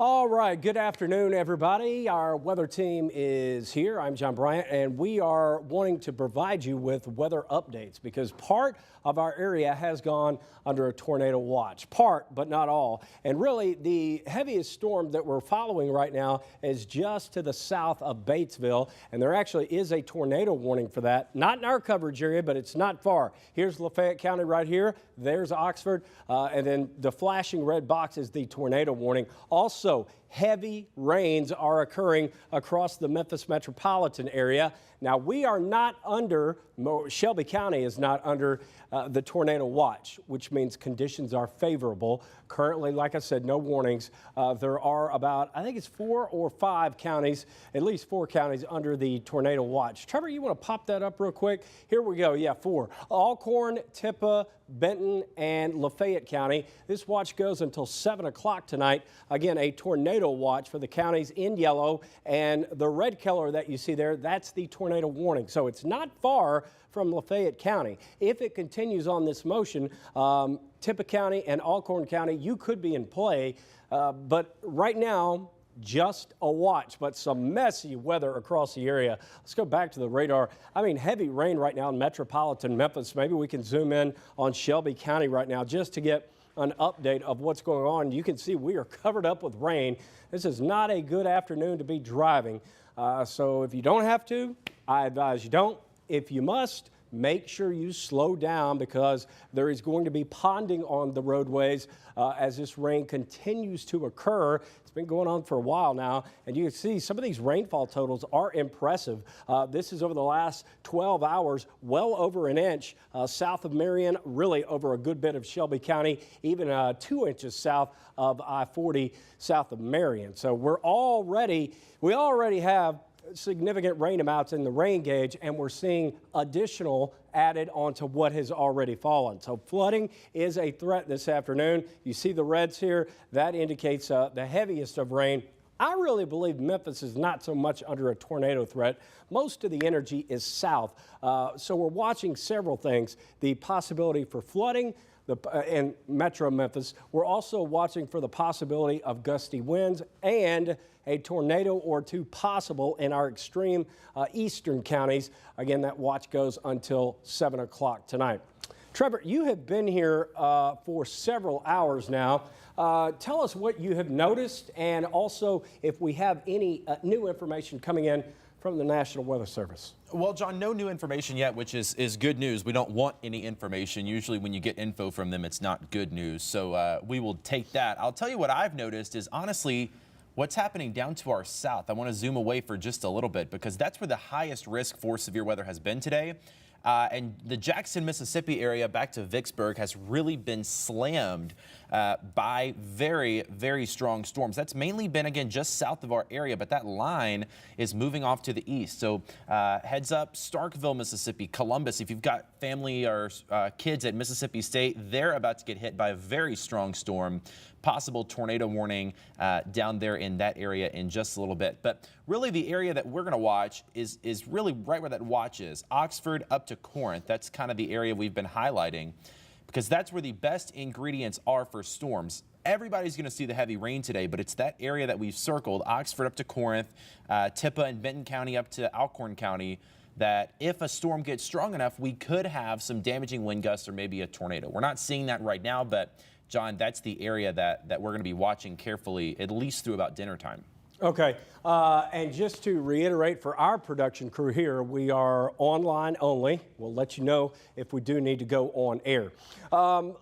All right, good afternoon, everybody. Our weather team is here. I'm John Bryant, and we are wanting to provide you with weather updates because part of our area has gone under a tornado watch. Part, but not all. And really, the heaviest storm that we're following right now is just to the south of Batesville, and there actually is a tornado warning for that. Not in our coverage area, but it's not far. Here's Lafayette County right here. There's Oxford, and then the flashing red box is the tornado warning. Also, heavy rains are occurring across the Memphis metropolitan area. Now, we are not under, Shelby County is not under the tornado watch, which means conditions are favorable. Currently, like I said, no warnings. There are about, I think it's 4 or 5 counties, at least 4 counties under the tornado watch. Trevor, you want to pop that up real quick? Here we go. Yeah, 4. Alcorn, Tippah, Benton, and Lafayette County. This watch goes until 7 o'clock tonight. Again, a tornado watch for the counties in yellow, and the red color that you see there, that's the tornado warning. So it's not far from Lafayette County. If it continues on this motion, Tippah County and Alcorn County, you could be in play, but right now, just a watch, but some messy weather across the area. Let's go back to the radar. I mean, heavy rain right now in metropolitan Memphis. Maybe we can zoom in on Shelby County right now just to get an update of what's going on. You can see we are covered up with rain. This is not a good afternoon to be driving. So if you don't have to, I advise you don't. If you must, make sure you slow down because there is going to be ponding on the roadways as this rain continues to occur. It's been going on for a while now, and you can see some of these rainfall totals are impressive. This is over the last 12 hours, well over an inch south of Marion, really over a good bit of Shelby County, even 2 inches south of I-40 south of Marion. So we already have significant rain amounts in the rain gauge, and we're seeing additional added onto what has already fallen. So flooding is a threat this afternoon. You see the reds here. That indicates the heaviest of rain. I really believe Memphis is not so much under a tornado threat. Most of the energy is south. So we're watching several things. The possibility for flooding in Metro Memphis. We're also watching for the possibility of gusty winds and a tornado or two possible in our extreme eastern counties. Again, that watch goes until 7 o'clock tonight. Trevor, you have been here for several hours now. Tell us what you have noticed and also if we have any new information coming in from the National Weather Service. Well, John, no new information yet, which is good news. We don't want any information. Usually when you get info from them, it's not good news. So we will take that. I'll tell you what I've noticed is honestly what's happening down to our south. I want to zoom away for just a little bit because that's where the highest risk for severe weather has been today. And the Jackson, Mississippi area back to Vicksburg has really been slammed by very, very strong storms. That's mainly been, again, just south of our area, but that line is moving off to the east. So heads up, Starkville, Mississippi, Columbus. If you've got family or kids at Mississippi State, they're about to get hit by a very strong storm. Possible tornado warning down there in that area in just a little bit. But really the area that we're going to watch is really right where that watch is, Oxford up to Corinth. That's kind of the area we've been highlighting because that's where the best ingredients are for storms. Everybody's going to see the heavy rain today, but it's that area that we've circled, Oxford up to Corinth, Tippah and Benton County up to Alcorn County, that if a storm gets strong enough, we could have some damaging wind gusts or maybe a tornado. We're not seeing that right now, but John, that's the area that we're going to be watching carefully, at least through about dinner time. Okay, and just to reiterate for our production crew here, we are online only. We'll let you know if we do need to go on air.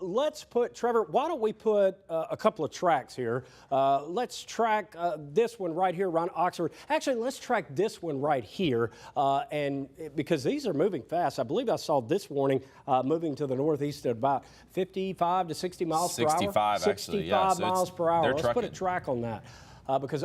Let's put, Trevor, why don't we put a couple of tracks here. Let's track this one right here around Oxford. Actually, let's track this one right here, and because these are moving fast. I believe I saw this warning moving to the northeast at about 55 to 60 miles per hour. 65, actually, yeah. 65 miles per hour. Let's trucking. put a track on that. Because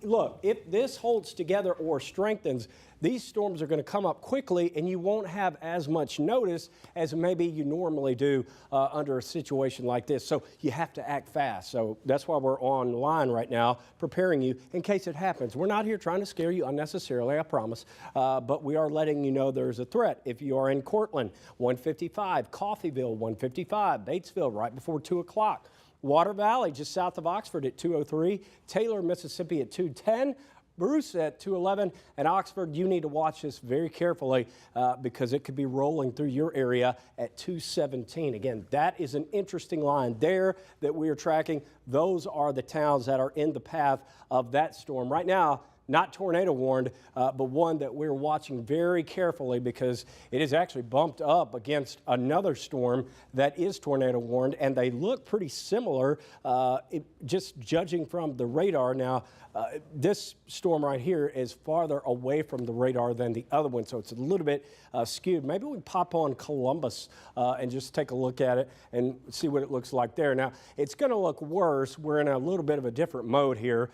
look, if this holds together or strengthens, these storms are going to come up quickly and you won't have as much notice as maybe you normally do under a situation like this. So you have to act fast. So that's why we're online right now preparing you in case it happens. We're not here trying to scare you unnecessarily, I promise, but we are letting you know there's a threat. If you are in Cortland, 155, Coffeyville, 155, Batesville, right before 2 o'clock. Water Valley, just south of Oxford at 203. Taylor, Mississippi at 210. Bruce at 211, and Oxford, you need to watch this very carefully because it could be rolling through your area at 217. Again, that is an interesting line there that we are tracking. Those are the towns that are in the path of that storm. Right now, not tornado warned, but one that we're watching very carefully because it is actually bumped up against another storm that is tornado warned, and they look pretty similar, just judging from the radar. Now, this storm right here is farther away from the radar than the other one, so it's a little bit skewed. Maybe we pop on Columbus and just take a look at it and see what it looks like there. Now, it's going to look worse. We're in a little bit of a different mode here.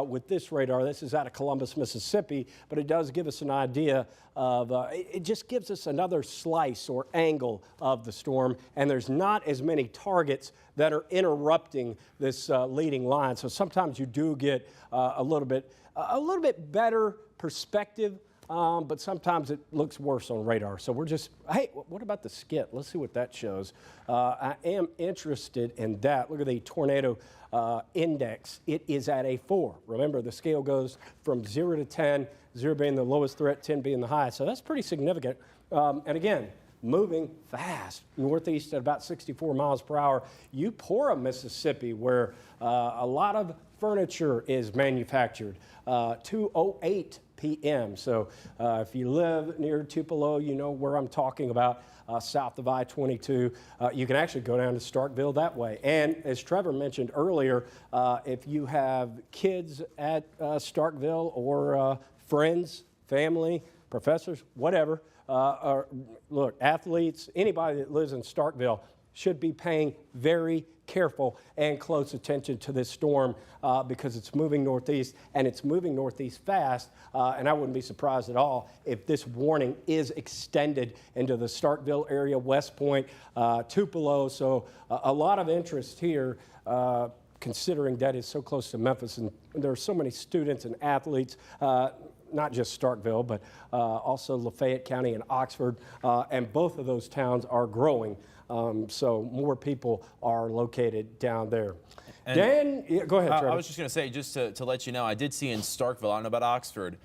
With this radar. This is out of Columbus, Mississippi, but it does give us an idea of, it just gives us another slice or angle of the storm, and there's not as many targets that are interrupting this leading line. So sometimes you do get a little bit better perspective, but sometimes it looks worse on radar. So we're just, hey, what about the skit? Let's see what that shows. I am interested in that. Look at the tornado index. It is at a 4. Remember, the scale goes from 0 to 10, 0 being the lowest threat, 10 being the highest. So that's pretty significant. And again, moving fast, northeast at about 64 miles per hour. Eupora, Mississippi, where a lot of furniture is manufactured, 2:08 p.m. So if you live near Tupelo, you know where I'm talking about, south of I-22. You can actually go down to Starkville that way. And as Trevor mentioned earlier, if you have kids at Starkville or friends, family, professors, whatever, or look, athletes, anybody that lives in Starkville should be paying very careful and close attention to this storm because it's moving northeast, and it's moving northeast fast, and I wouldn't be surprised at all if this warning is extended into the Starkville area, West Point, Tupelo. So a lot of interest here considering that is so close to Memphis, and there are so many students and athletes, not just Starkville, but also Lafayette County and Oxford, and both of those towns are growing. So more people are located down there. And Dan, yeah, go ahead, Trevor. I was just going to say, just to let you know, I did see in Starkville, I don't know about Oxford,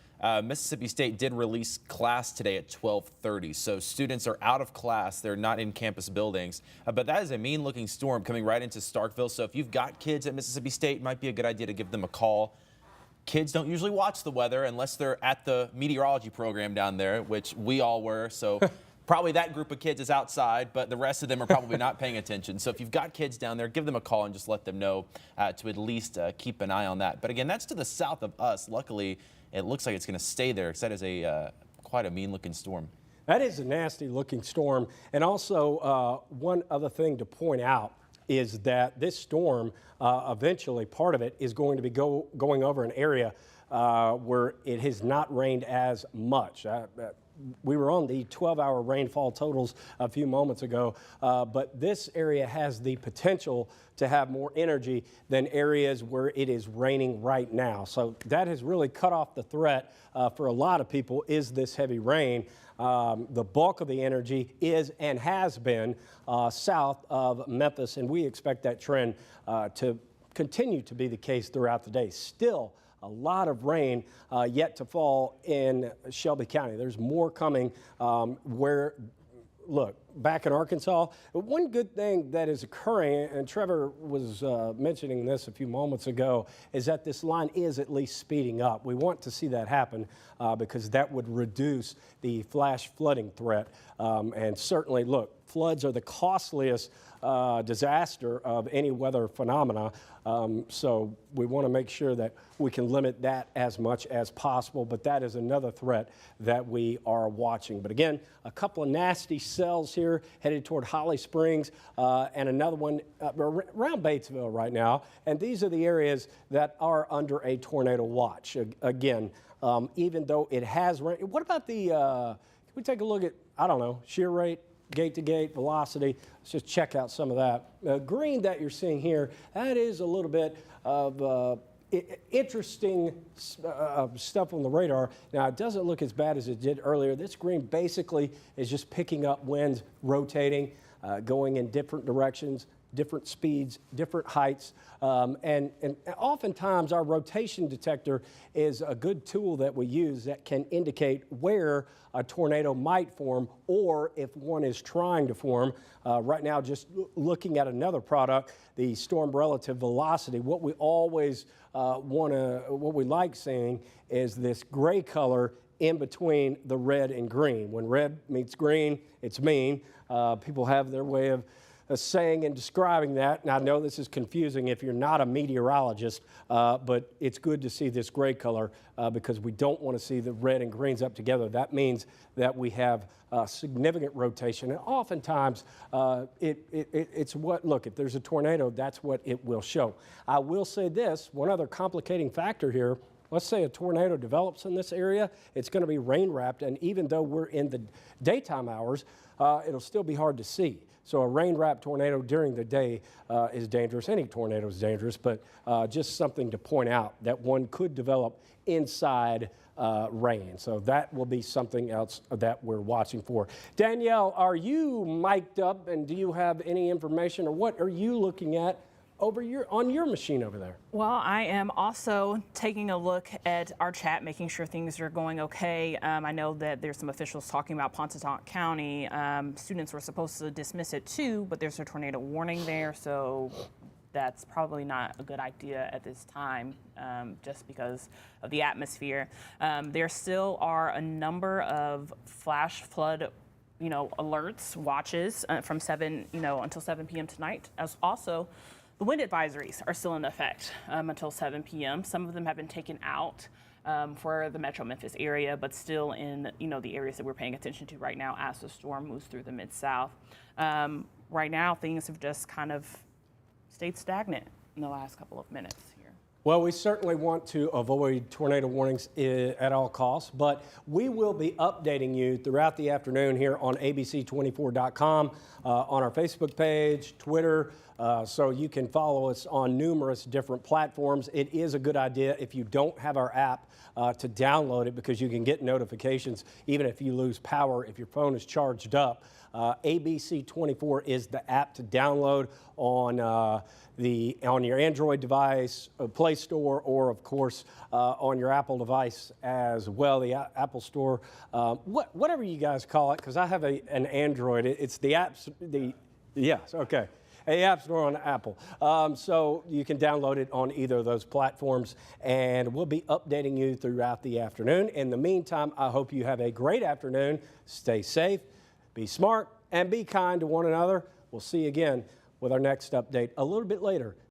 Mississippi State did release class today at 12:30. So students are out of class. They're not in campus buildings. But that is a mean-looking storm coming right into Starkville. So if you've got kids at Mississippi State, it might be a good idea to give them a call. Kids don't usually watch the weather unless they're at the meteorology program down there, which we all were. So probably that group of kids is outside, but the rest of them are probably not paying attention. So if you've got kids down there, give them a call and just let them know to at least keep an eye on that. But again, that's to the south of us. Luckily, it looks like it's going to stay there because that is quite a mean-looking storm. That is a nasty-looking storm. And also, one other thing to point out is that this storm, eventually, part of it is going to be going over an area where it has not rained as much. We were on the 12-hour rainfall totals a few moments ago, but this area has the potential to have more energy than areas where it is raining right now. So that has really cut off the threat for a lot of people, is this heavy rain. The bulk of the energy is and has been south of Memphis, and we expect that trend to continue to be the case throughout the day. Still, a lot of rain yet to fall in Shelby County. There's more coming look, back in Arkansas, one good thing that is occurring, and Trevor was mentioning this a few moments ago, is that this line is at least speeding up. We want to see that happen because that would reduce the flash flooding threat. And certainly, look, floods are the costliest disaster of any weather phenomena. So we want to make sure that we can limit that as much as possible, but that is another threat that we are watching. But again, a couple of nasty cells here headed toward Holly Springs and another one around Batesville right now. And these are the areas that are under a tornado watch. Again, even though it has rained. What about the, can we take a look at, I don't know, shear rate? Gate to gate, velocity. Let's just check out some of that. The green that you're seeing here, that is a little bit of interesting stuff on the radar. Now, it doesn't look as bad as it did earlier. This green basically is just picking up winds, rotating. going in different directions, different speeds, different heights, and oftentimes our rotation detector is a good tool that we use that can indicate where a tornado might form or if one is trying to form. Right now, just looking at another product, the storm relative velocity, what we always what we like seeing is this gray color in between the red and green. When red meets green, it's mean. People have their way of saying and describing that. And I know this is confusing if you're not a meteorologist, but it's good to see this gray color because we don't want to see the red and greens up together. That means that we have significant rotation. And oftentimes, it's what, look, if there's a tornado, that's what it will show. I will say this, one other complicating factor here. Let's say a tornado develops in this area, it's going to be rain wrapped, and even though we're in the daytime hours, it'll still be hard to see. So a rain wrapped tornado during the day is dangerous. Any tornado is dangerous, but just something to point out that one could develop inside rain. So that will be something else that we're watching for. Danielle, are you mic'd up, and do you have any information, or what are you looking at on your machine over there? Well, I am also taking a look at our chat, making sure things are going okay. I know that there's some officials talking about Pontotoc County. Students were supposed to dismiss it too, but there's a tornado warning there, so that's probably not a good idea at this time, just because of the atmosphere. There still are a number of flash flood alerts, watches from 7, until 7 p.m. tonight. As also, the wind advisories are still in effect until 7 p.m. Some of them have been taken out for the Metro Memphis area, but still in the areas that we're paying attention to right now as the storm moves through the Mid-South. Right now, things have just kind of stayed stagnant in the last couple of minutes here. Well, we certainly want to avoid tornado warnings at all costs, but we will be updating you throughout the afternoon here on abc24.com, on our Facebook page, Twitter, so you can follow us on numerous different platforms. It is a good idea if you don't have our app to download it because you can get notifications even if you lose power if your phone is charged up. ABC24 is the app to download on your Android device, Play Store, or of course on your Apple device as well. The Apple Store, whatever you guys call it, because I have an Android. It's the apps. Yes, okay. The App Store on Apple. So you can download it on either of those platforms, and we'll be updating you throughout the afternoon. In the meantime, I hope you have a great afternoon. Stay safe, be smart, and be kind to one another. We'll see you again with our next update a little bit later.